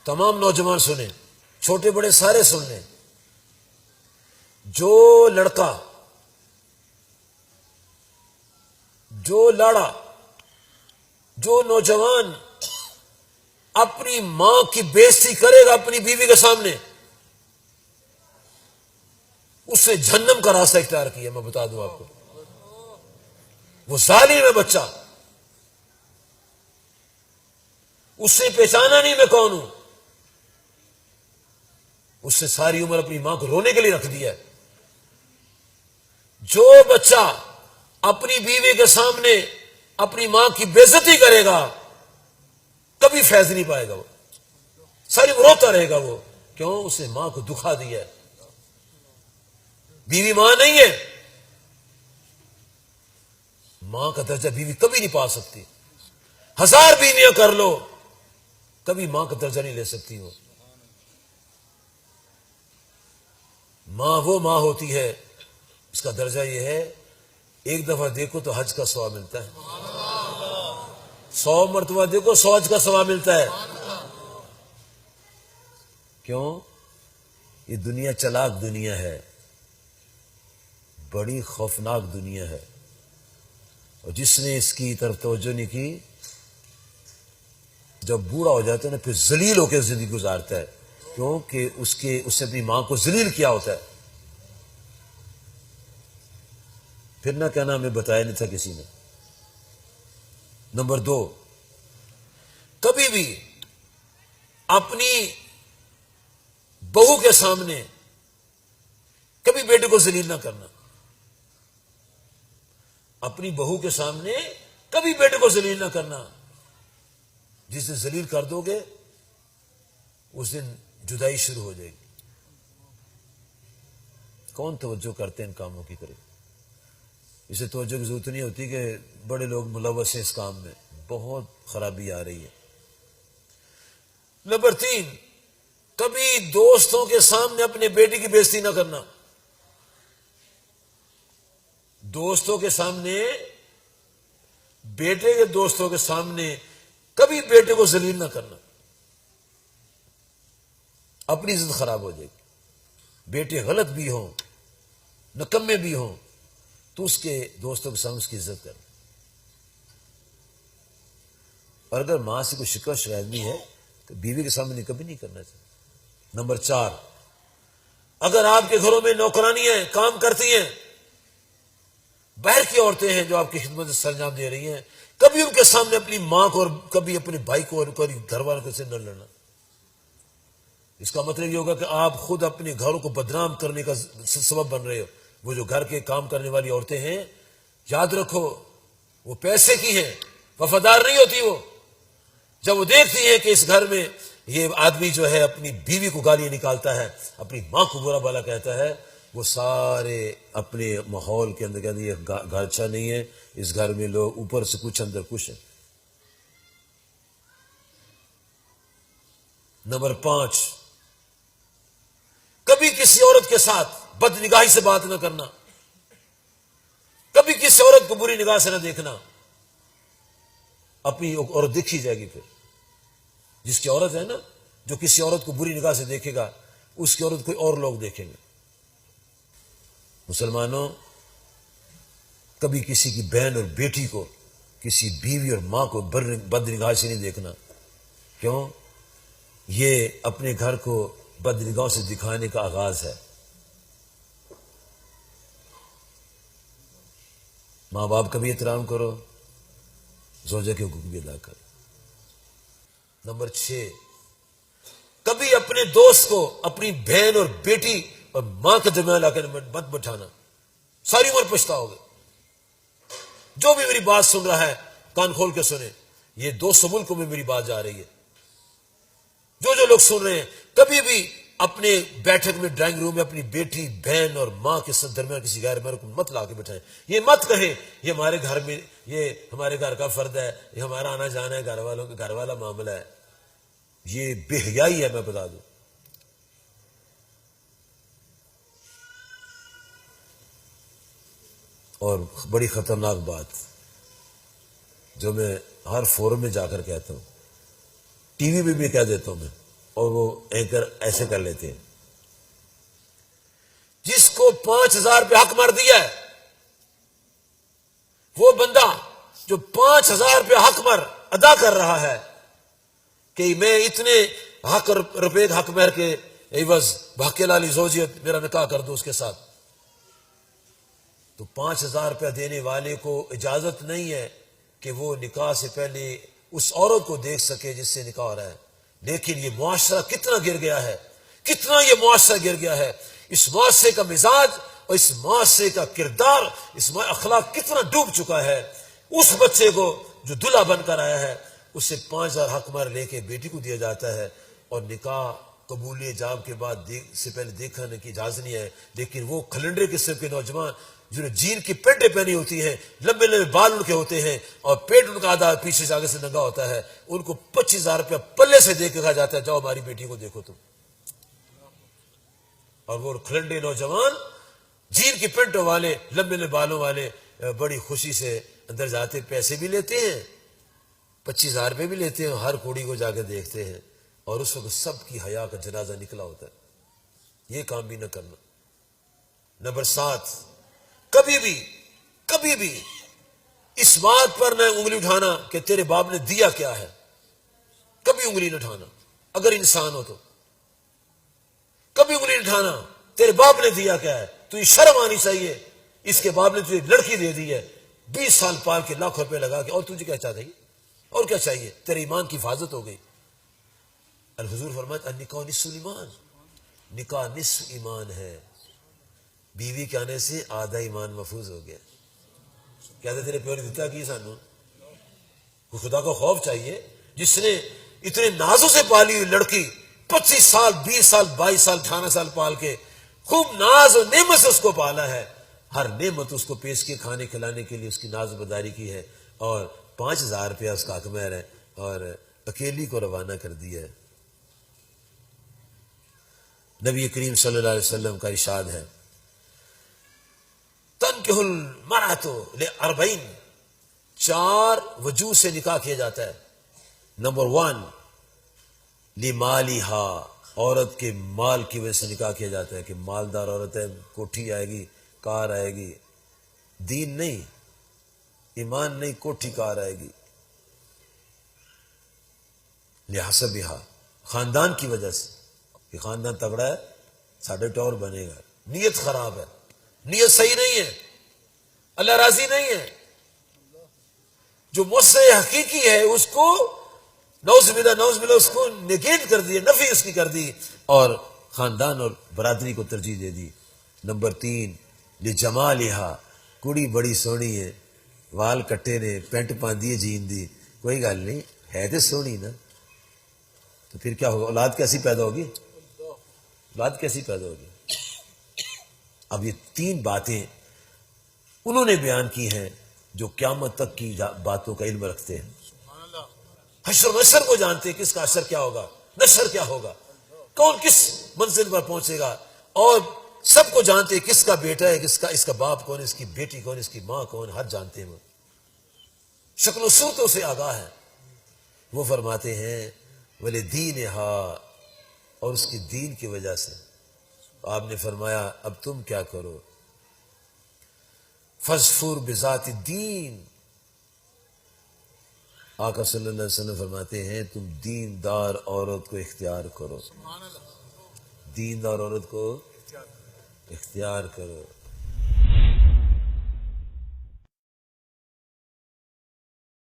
تمام نوجوان سنیں، چھوٹے بڑے سارے سن لیں، جو لڑکا، جو لاڑا، جو نوجوان اپنی ماں کی بےزتی کرے گا اپنی بیوی کے سامنے، اس نے جہنم کا راستہ اختیار کیا. میں بتا دوں آپ کو، وہ ظالم ہے بچہ، اس نے پہچانا نہیں میں کون ہوں، اس نے ساری عمر اپنی ماں کو رونے کے لیے رکھ دیا ہے. جو بچہ اپنی بیوی کے سامنے اپنی ماں کی بےزتی کرے گا کبھی فیض نہیں پائے گا، وہ ساری عمر روتا رہے گا. وہ کیوں؟ اس نے ماں کو دکھا دیا ہے. بیوی ماں نہیں ہے، ماں کا درجہ بیوی کبھی نہیں پا سکتی. 1000 بیویاں کر لو کبھی ماں کا درجہ نہیں لے سکتی. وہ ماں وہ ماں ہوتی ہے، اس کا درجہ یہ ہے، ایک دفعہ دیکھو تو حج کا ثواب ملتا ہے، 100 مرتبہ دیکھو 100 حج کا ثواب ملتا ہے. کیوں؟ یہ دنیا چلاک دنیا ہے، بڑی خوفناک دنیا ہے، اور جس نے اس کی طرف توجہ نہیں کی، جب بوڑھا ہو جاتا ہے نا پھر ذلیل ہو کے زندگی گزارتا ہے. کیونکہ اس نے اپنی ماں کو ذلیل کیا ہوتا ہے. پھر نہ کہنا ہمیں بتایا نہیں تھا کسی نے. نمبر 2، کبھی بھی اپنی بہو کے سامنے کبھی بیٹے کو ذلیل نہ کرنا. اپنی بہو کے سامنے کبھی بیٹے کو ذلیل نہ کرنا. جس دن ذلیل کر دو گے اس دن جدائی شروع ہو جائے گی. کون توجہ کرتے ہیں ان کاموں کی طرف؟ اسے توجہ کی ضرورت نہیں ہوتی کہ بڑے لوگ ملوث ہیں اس کام میں. بہت خرابی آ رہی ہے. نمبر 3، کبھی دوستوں کے سامنے اپنے بیٹے کی بےزتی نہ کرنا. دوستوں کے سامنے، بیٹے کے دوستوں کے سامنے کبھی بیٹے کو ذلیل نہ کرنا. اپنی عزت خراب ہو جائے گی. بیٹے غلط بھی ہوں، نکمے بھی ہوں، تو اس کے دوستوں کے سامنے اس کی عزت کرنا. اور اگر ماں سے کوئی شکوہ شکایت بھی ہے تو بیوی کے سامنے کبھی نہیں کرنا چاہیے. نمبر 4، اگر آپ کے گھروں میں نوکرانی ہیں، کام کرتی ہیں، باہر کی عورتیں ہیں جو آپ کی خدمت سر انجام دے رہی ہیں، کبھی ان کے سامنے اپنی ماں کو اور کبھی اپنے بھائی کو اور گھر والوں سے نہ لڑنا. اس کا مطلب یہ ہوگا کہ آپ خود اپنے گھروں کو بدنام کرنے کا سبب بن رہے ہو. وہ جو گھر کے کام کرنے والی عورتیں ہیں، یاد رکھو وہ پیسے کی ہیں، وفادار نہیں ہوتی. وہ جب وہ دیکھتی ہیں کہ اس گھر میں یہ آدمی جو ہے اپنی بیوی کو گالیاں نکالتا ہے، اپنی ماں کو برا بھلا کہتا ہے، وہ سارے اپنے ماحول کے اندر کہتے ہیں یہ گھر اچھا نہیں ہے، اس گھر میں لوگ اوپر سے کچھ اندر کچھ ہے. نمبر 5، کبھی کسی عورت کے ساتھ بد نگاہی سے بات نہ کرنا. کبھی کسی عورت کو بری نگاہ سے نہ دیکھنا. اپنی عورت دیکھی جائے گی. پھر جس کی عورت ہے نا، جو کسی عورت کو بری نگاہ سے دیکھے گا اس کی عورت کوئی اور لوگ دیکھیں گے. مسلمانوں، کبھی کسی کی بہن اور بیٹی کو، کسی بیوی اور ماں کو بد نگاہ سے نہیں دیکھنا. کیوں؟ یہ اپنے گھر کو بد نگاہ سے دکھانے کا آغاز ہے. ماں باپ کا بھی احترام کرو، زوجہ کے حقوق بھی ادا کرو. نمبر 6، کبھی اپنے دوست کو اپنی بہن اور بیٹی اور ماں کے درمیان لا کر مت بٹھانا. ساری عمر پچھتاؤ گے. جو بھی میری بات سن رہا ہے کان کھول کے سنے. یہ 200 ملکوں میں میری بات جا رہی ہے. جو لوگ سن رہے ہیں، کبھی بھی اپنے بیٹھک میں، ڈرائنگ روم میں اپنی بیٹی، بہن اور ماں کے درمیان کسی غیر مرد کو مت لا کے بٹھائیں. یہ مت کہیں یہ ہمارے گھر میں، یہ ہمارے گھر کا فرد ہے، یہ ہمارا آنا جانا ہے، گھر والوں کا گھر والا معاملہ ہے. یہ بے حیائی ہے. میں بتا دوں، اور بڑی خطرناک بات جو میں ہر فورم میں جا کر کہتا ہوں، ٹی وی پہ بھی کہہ دیتا ہوں، میں اور وہ اینکر ایسے کر لیتے ہیں، جس کو 5,000 روپے حق مار دیا ہے، وہ بندہ جو 5,000 روپے حق مر ادا کر رہا ہے کہ میں اتنے روپے حق مہر کے عوض بھاکے لالی زوجیت میرا نکاح کر دو اس کے ساتھ، تو 5,000 روپیہ دینے والے کو اجازت نہیں ہے کہ وہ نکاح سے پہلے اس عورت کو دیکھ سکے جس سے نکاح ہو رہا ہے۔ لیکن یہ معاشرہ کتنا گر گیا ہے، کتنا یہ معاشرہ گر گیا ہے، اس معاشرے کا مزاج اور اس معاشرے کا کردار، اس اخلاق کتنا ڈوب چکا ہے۔ اس بچے کو جو دلہا بن کر آیا ہے اسے 5,000 حق مہر لے کے بیٹی کو دیا جاتا ہے، اور نکاح قبول ایجاب کے بعد سے پہلے دیکھنے کی اجازت نہیں ہے۔ لیکن وہ کھلنڈرے قسم کے نوجوان جنہوں نے جین کی پینٹیں پہنی ہوتی ہیں، لمبے لمبے بال ان کے ہوتے ہیں اور پیٹ ان کا آدھا پیچھے سے آگے سے ننگا ہوتا ہے، ان کو 25,000 روپیہ پلے سے دے کے کہا جاتا ہے جاؤ ہماری بیٹی کو دیکھو تم، اور وہ کھلنڈے نوجوان جین کی پینٹوں والے لمبے لمبے بالوں والے بڑی خوشی سے اندر جاتے، پیسے بھی لیتے ہیں، 25,000 روپے بھی لیتے ہیں، ہر کوڑی کو جا کے دیکھتے ہیں، اور اس وقت سب کی حیا کا جنازہ نکلا ہوتا ہے۔ یہ کام بھی نہ کرنا۔ نمبر 7، کبھی بھی اس بات پر نہ انگلی اٹھانا کہ تیرے باپ نے دیا کیا ہے، کبھی انگلی نہ اٹھانا، اگر انسان ہو تو کبھی انگلی نہ اٹھانا تیرے باپ نے دیا کیا ہے۔ تو یہ شرم آنی چاہیے، اس کے باپ نے تجھے لڑکی دے دی ہے، 20 سال پال کے لاکھوں روپے لگا کے، اور تجھے کیا چاہیے، اور کیا چاہیے، تیرے ایمان کی حفاظت ہو گئی۔ الحضور فرماتے النکاح نصف ایمان، نکاح نصف ایمان ہے، بیوی کے آنے سے آدھا ایمان محفوظ ہو گیا۔ کہتے تیرے پیو نے دیا کی سانو، خدا کو خوف چاہیے، جس نے اتنے نازوں سے پالی ہوئی لڑکی 25 سال 20 سال 22 سال 18 سال پال کے خوب ناز اور نعمت سے اس کو پالا ہے، ہر نعمت اس کو پیش کے کھانے کھلانے کے لیے اس کی ناز بداری کی ہے، اور 5,000 روپیہ اس کا حق مہر ہے، اور اکیلی کو روانہ کر دیا ہے۔ نبی کریم صلی اللہ علیہ وسلم کا ارشاد ہے تنکح المرأۃ ل40، 4 وجوہ سے نکاح کیا جاتا ہے۔ نمبر 1 لمالہا، عورت کے مال کی وجہ سے نکاح کیا جاتا ہے کہ مالدار عورت ہے، کوٹھی آئے گی، کار آئے گی، دین نہیں، ایمان نہیں، کوٹھی کار آئے گی۔ لحسبہا، خاندان کی وجہ سے کہ خاندان تگڑا ہے ساڑھے ٹور بنے گا، نیت خراب ہے، نیت صحیح نہیں ہے، اللہ راضی نہیں ہے۔ جو مصلح حقیقی ہے اس کو نعوذ باللہ اس کو نگیٹ کر دی، نفی اس کی کر دی، اور خاندان اور برادری کو ترجیح دے دی۔ نمبر 3 لجمالہا، کڑی بڑی سونی ہے، وال کٹے نے، پینٹ پاندی ہے جین دی، کوئی گل نہیں، ہے تو سونی نا، تو پھر کیا ہوگا، اولاد کیسی پیدا ہوگی، اولاد کیسی پیدا ہوگی۔ اب یہ 3 باتیں انہوں نے بیان کی ہیں جو قیامت تک کی باتوں کا علم رکھتے ہیں، حشر و نشر کو جانتے ہیں، کس کا حشر کیا ہوگا، نشر کیا ہوگا، کون کس منزل پر پہنچے گا، اور سب کو جانتے ہیں، کس کا بیٹا ہے، کس کا، اس کا باپ کون ہے، اس کی بیٹی کون ہے، اس کی ماں کون، ہر جانتے ہیں، وہ شکل و صورتوں سے آگاہ ہے۔ وہ فرماتے ہیں وَلِدِينِهَا، اور اس کی دین کی وجہ سے۔ آپ نے فرمایا اب تم کیا کرو، فَاظْفُرْ بِذَاتِ الدِّينِ، آقا صلی اللہ علیہ وسلم فرماتے ہیں تم دیندار عورت کو اختیار کرو، دیندار عورت کو اختیار کرو۔